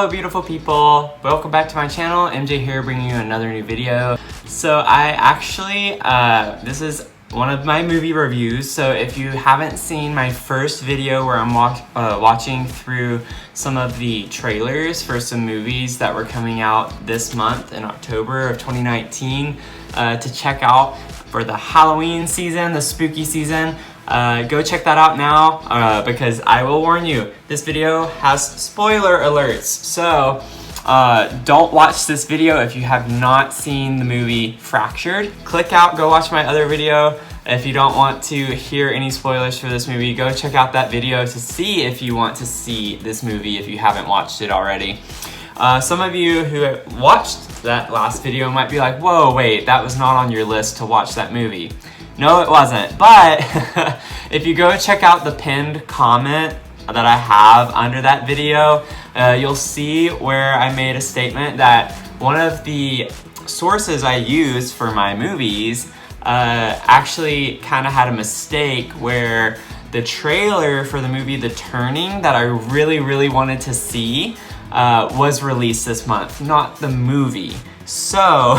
Hello beautiful people, welcome back to my channel. MJ here bringing you another new video. So I actually, this is one of my movie reviews, so if you haven't seen my first video where I'm watching through some of the trailers for some movies that were coming out this month in October of 2019 to check out for the Halloween season, the spooky season, go check that out now because I will warn you, this video has spoiler alerts. So don't watch this video if you have not seen the movie Fractured. Click out, go watch my other video. If you don't want to hear any spoilers for this movie, go check out that video to see if you want to see this movie if you haven't watched it already. Some of you who watched that last video might be like, whoa, wait, that was not on your list to watch that movie. No, it wasn't, but if you go check out the pinned comment that I have under that video, you'll see where I made a statement that one of the sources I use for my movies actually kind of had a mistake where the trailer for the movie The Turning that I really wanted to see was released this month, not the movie. So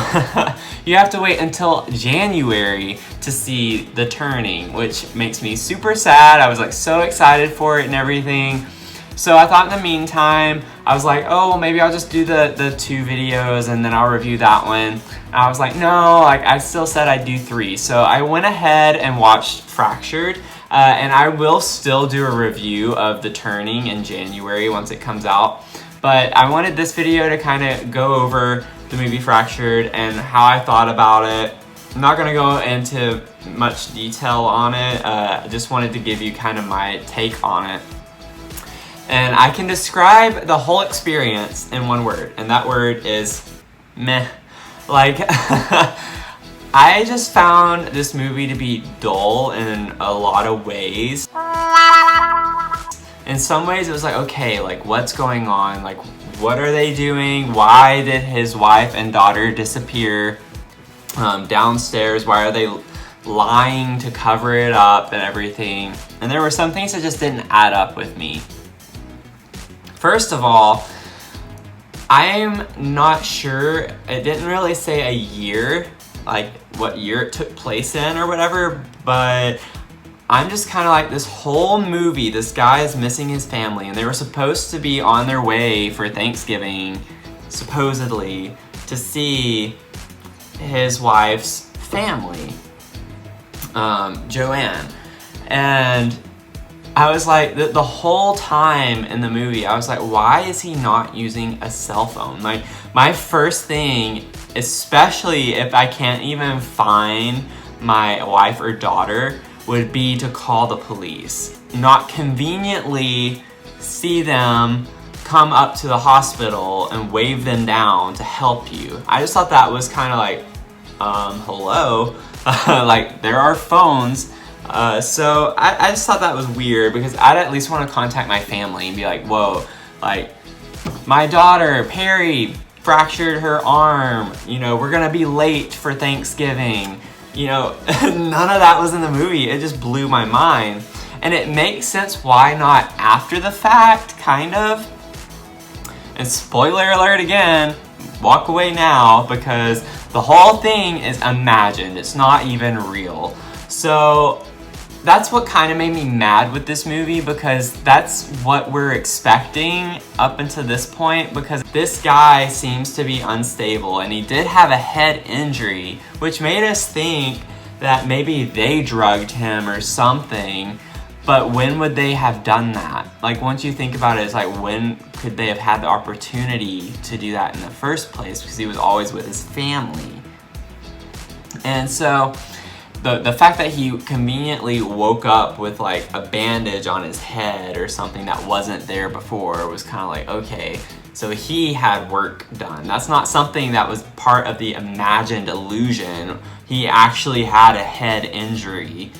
you have to wait until January to see The Turning, which makes me super sad. I was like so excited for it and everything. So I thought in the meantime, I was like, oh, well, maybe I'll just do the 2 videos and then I'll review that one. And I was like, no, like I still said I'd do 3. So I went ahead and watched Fractured. And I will still do a review of The Turning in January once it comes out. But I wanted this video to kind of go over the movie Fractured and how I thought about it. I'm not going to go into much detail on it. I just wanted to give you kind of my take on it. And I can describe the whole experience in one word, and that word is meh. Like, I just found this movie to be dull in a lot of ways. In some ways it was like, okay, like what's going on? Like what are they doing? Why did his wife and daughter disappear downstairs? Why are they lying to cover it up and everything? And there were some things that just didn't add up with me. First of all, I'm not sure, it didn't really say a year, like what year it took place in or whatever, but I'm just kind of like, this whole movie, this guy is missing his family, and they were supposed to be on their way for Thanksgiving, supposedly, to see his wife's family, Joanne. And I was like, the whole time in the movie, I was like, why is he not using a cell phone? Like, my first thing, especially if I can't even find my wife or daughter, would be to call the police. Not conveniently see them come up to the hospital and wave them down to help you. I just thought that was kind of like, hello? Like, there are phones. So I just thought that was weird because I'd at least want to contact my family and be like, whoa, like, my daughter, Perry, fractured her arm. You know, we're gonna be late for Thanksgiving. You know, none of that was in the movie. It just blew my mind. And it makes sense why not after the fact, kind of. And spoiler alert again, walk away now because the whole thing is imagined. It's not even real. So that's what kind of made me mad with this movie because that's what we're expecting up until this point because this guy seems to be unstable and he did have a head injury, which made us think that maybe they drugged him or something, but when would they have done that? Like, once you think about it, it's like, when could they have had the opportunity to do that in the first place because he was always with his family. And so the fact that he conveniently woke up with like a bandage on his head or something that wasn't there before was kind of like, okay, so he had work done. That's not something that was part of the imagined illusion. He actually had a head injury.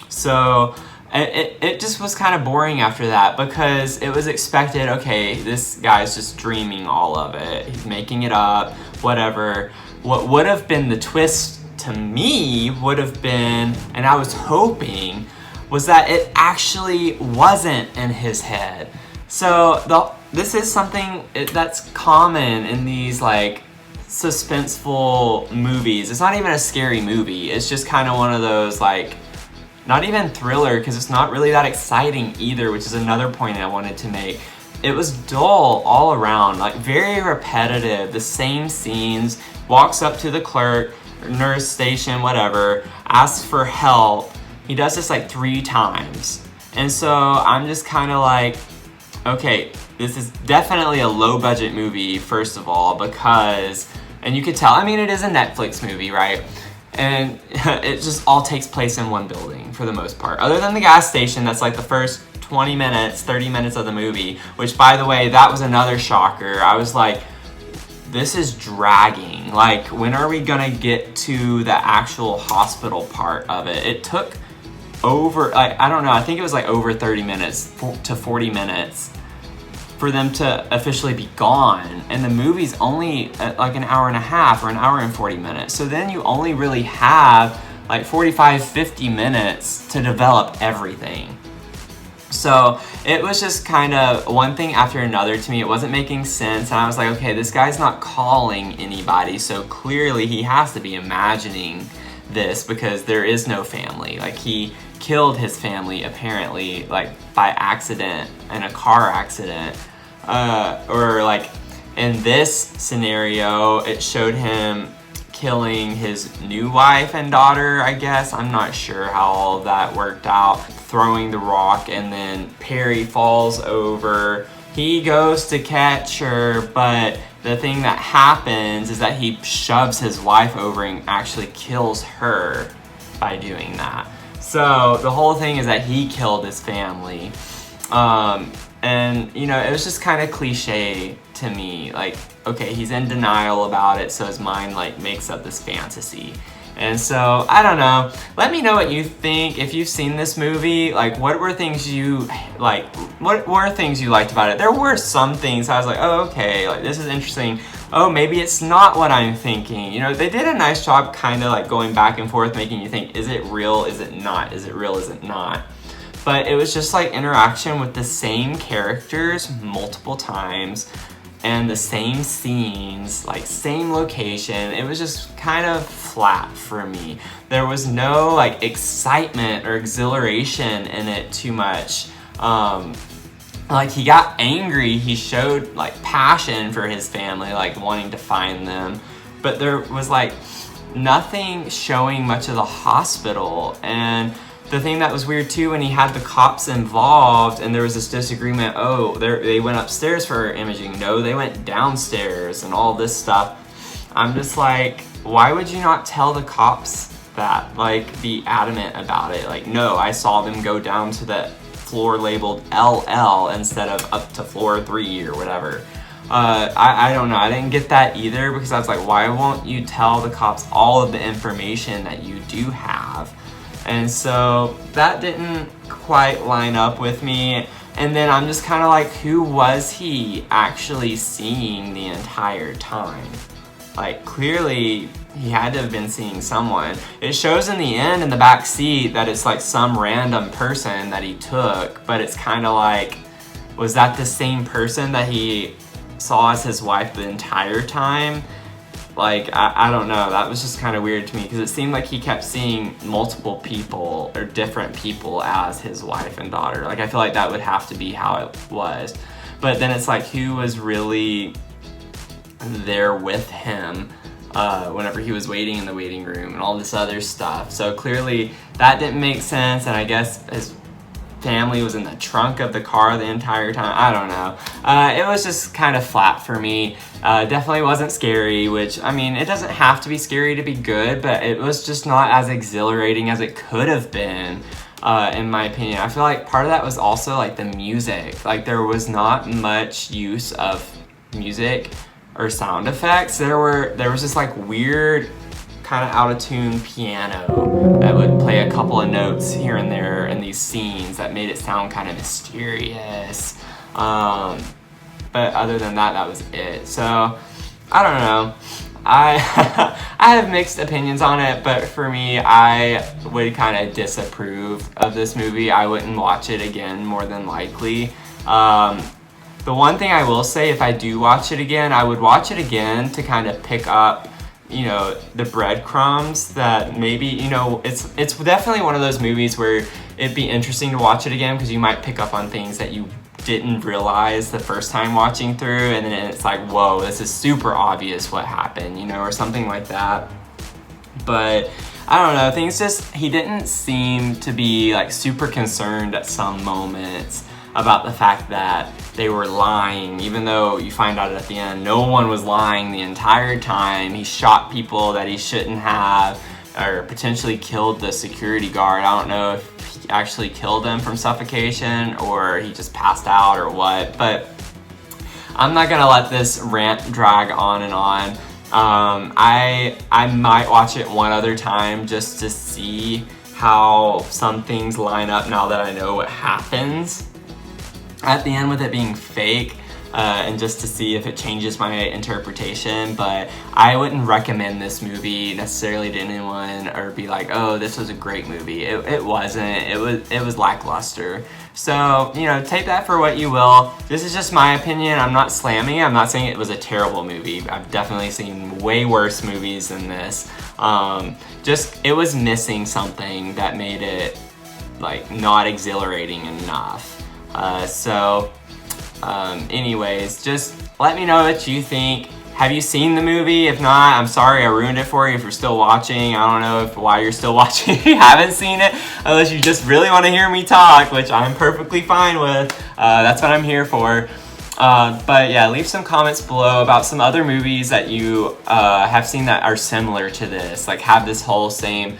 So it just was kind of boring after that because it was expected, okay, this guy's just dreaming all of it. He's making it up, whatever. What would have been the twist to me would have been, and I was hoping, was that it actually wasn't in his head. So this is something that's common in these like suspenseful movies. It's not even a scary movie. It's just kind of one of those like, not even thriller, because it's not really that exciting either, which is another point I wanted to make. It was dull all around, like very repetitive, the same scenes, walks up to the clerk, nurse station, whatever, asks for help. He does this like 3 times. And so I'm just kind of like, okay, this is definitely a low budget movie, first of all, because, and you could tell, I mean, it is a Netflix movie, right? And it just all takes place in one building for the most part. Other than the gas station, that's like the first 20 minutes, 30 minutes of the movie, which by the way, that was another shocker. I was like, this is dragging. Like, when are we gonna get to the actual hospital part of it? It took over, like, I don't know, I think it was like over 30 minutes to 40 minutes for them to officially be gone. And the movie's only like an hour and a half or an hour and 40 minutes. So then you only really have like 45, 50 minutes to develop everything. So it was just kind of one thing after another to me. It wasn't making sense. And I was like, okay, this guy's not calling anybody. So clearly he has to be imagining this because there is no family. Like, he killed his family apparently, like by accident in a car accident. Or like in this scenario, it showed him killing his new wife and daughter, I guess. I'm not sure how all of that worked out. Throwing the rock, and then Perry falls over. He goes to catch her, but the thing that happens is that he shoves his wife over and actually kills her by doing that. So the whole thing is that he killed his family. And you know, it was just kind of cliche to me. Like, okay, he's in denial about it, so his mind like makes up this fantasy. And so, I don't know. Let me know what you think. If you've seen this movie, like, what were things you, like, what were things you liked about it? There were some things I was like, oh, okay, like, this is interesting. Oh, maybe it's not what I'm thinking. You know, they did a nice job kind of, like, going back and forth, making you think, is it real, is it not? Is it real, is it not? But it was just, like, interaction with the same characters multiple times, and the same scenes, like same location. It was just kind of flat for me. There was no like excitement or exhilaration in it too much. Like, he got angry, he showed like passion for his family, like wanting to find them, but there was like nothing showing much of the hospital. And the thing that was weird too, when he had the cops involved and there was this disagreement, oh, they went upstairs for imaging, no, they went downstairs, and all this stuff. I'm just like, why would you not tell the cops that? Like, be adamant about it. Like, no, I saw them go down to the floor labeled LL instead of up to floor 3 or whatever. I don't know, I didn't get that either, because I was like, why won't you tell the cops all of the information that you do have? And so that didn't quite line up with me. And then I'm just kind of like, who was he actually seeing the entire time? Like, clearly he had to have been seeing someone. It shows in the end in the back seat that it's like some random person that he took, but it's kind of like, was that the same person that he saw as his wife the entire time? Like, I don't know, that was just kind of weird to me, because it seemed like he kept seeing multiple people or different people as his wife and daughter. Like, I feel like that would have to be how it was. But then it's like, who was really there with him whenever he was waiting in the waiting room and all this other stuff? So clearly that didn't make sense, and I guess his family was in the trunk of the car the entire time. I don't know. It was just kind of flat for me. Definitely wasn't scary, which, I mean, it doesn't have to be scary to be good, but it was just not as exhilarating as it could have been, in my opinion. I feel like part of that was also like the music. Like, there was not much use of music or sound effects. There was this like weird kind of out of tune piano that would play a couple of notes here and there in these scenes that made it sound kind of mysterious. But other than that, that was it. So I don't know. I have mixed opinions on it, but for me, I would kind of disapprove of this movie. I wouldn't watch it again, more than likely. The one thing I will say, if I do watch it again, I would watch it again to kind of pick up, you know, the breadcrumbs that maybe, you know, it's definitely one of those movies where it'd be interesting to watch it again because you might pick up on things that you didn't realize the first time watching through, and then it's like, whoa, this is super obvious what happened, you know, or something like that. But I don't know, things just, he didn't seem to be like super concerned at some moments about the fact that they were lying, even though you find out at the end no one was lying the entire time. He shot people that he shouldn't have, or potentially killed the security guard. I don't know if he actually killed him from suffocation or he just passed out or what, but I'm not gonna let this rant drag on and on. I might watch it one other time just to see how some things line up now that I know what happens at the end with it being fake, and just to see if it changes my interpretation. But I wouldn't recommend this movie necessarily to anyone or be like, oh, this was a great movie. It wasn't. It was lackluster. So, you know, take that for what you will. This is just my opinion. I'm not slamming it. I'm not saying it was a terrible movie. I've definitely seen way worse movies than this. Just, it was missing something that made it like not exhilarating enough. Anyways, just let me know what you think. Have you seen the movie? If not, I'm sorry I ruined it for you if you're still watching. I don't know why you're still watching if you haven't seen it, unless you just really want to hear me talk, which I'm perfectly fine with. That's what I'm here for. But yeah, leave some comments below about some other movies that you have seen that are similar to this, like have this whole same,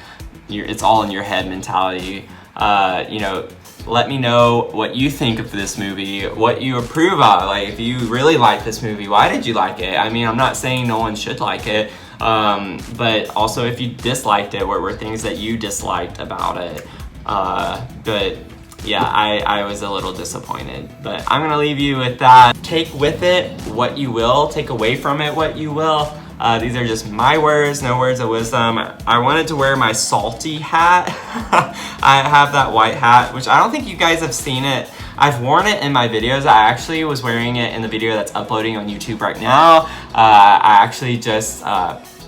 it's all in your head mentality. You know, let me know what you think of this movie, what you approve of. Like, if you really like this movie, why did you like it? I mean, I'm not saying no one should like it, but also if you disliked it, what were things that you disliked about it? But yeah, I was a little disappointed, but I'm gonna leave you with that. Take with it what you will, take away from it what you will. These are just my words, no words of wisdom. I wanted to wear my salty hat. I have that white hat, which I don't think you guys have seen it. I've worn it in my videos. I actually was wearing it in the video that's uploading on YouTube right now. I actually just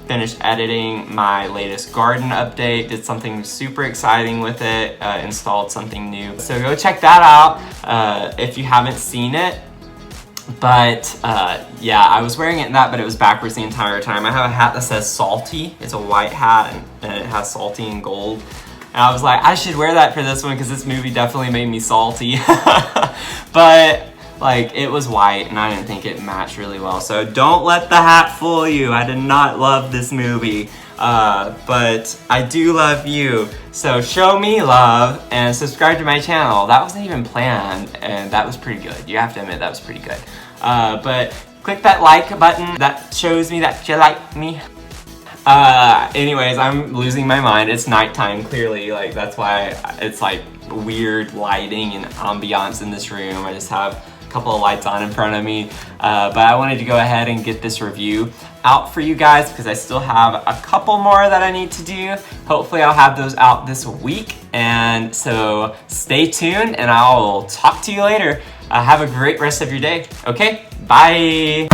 finished editing my latest garden update, did something super exciting with it, installed something new. So go check that out if you haven't seen it. But yeah, I was wearing it in that, but it was backwards the entire time. I have a hat that says salty. It's a white hat and it has salty in gold. And I was like, I should wear that for this one because this movie definitely made me salty. But like, it was white and I didn't think it matched really well. So don't let the hat fool you. I did not love this movie. But I do love you. So show me love and subscribe to my channel. That wasn't even planned and that was pretty good. You have to admit that was pretty good. But click that like button. That shows me that you like me. Anyways, I'm losing my mind. It's nighttime, clearly. Like, that's why it's like weird lighting and ambiance in this room. I just have a couple of lights on in front of me. But I wanted to go ahead and get this review out for you guys because I still have a couple more that I need to do. Hopefully I'll have those out this week. And so stay tuned and I'll talk to you later. Have a great rest of your day. Okay, bye.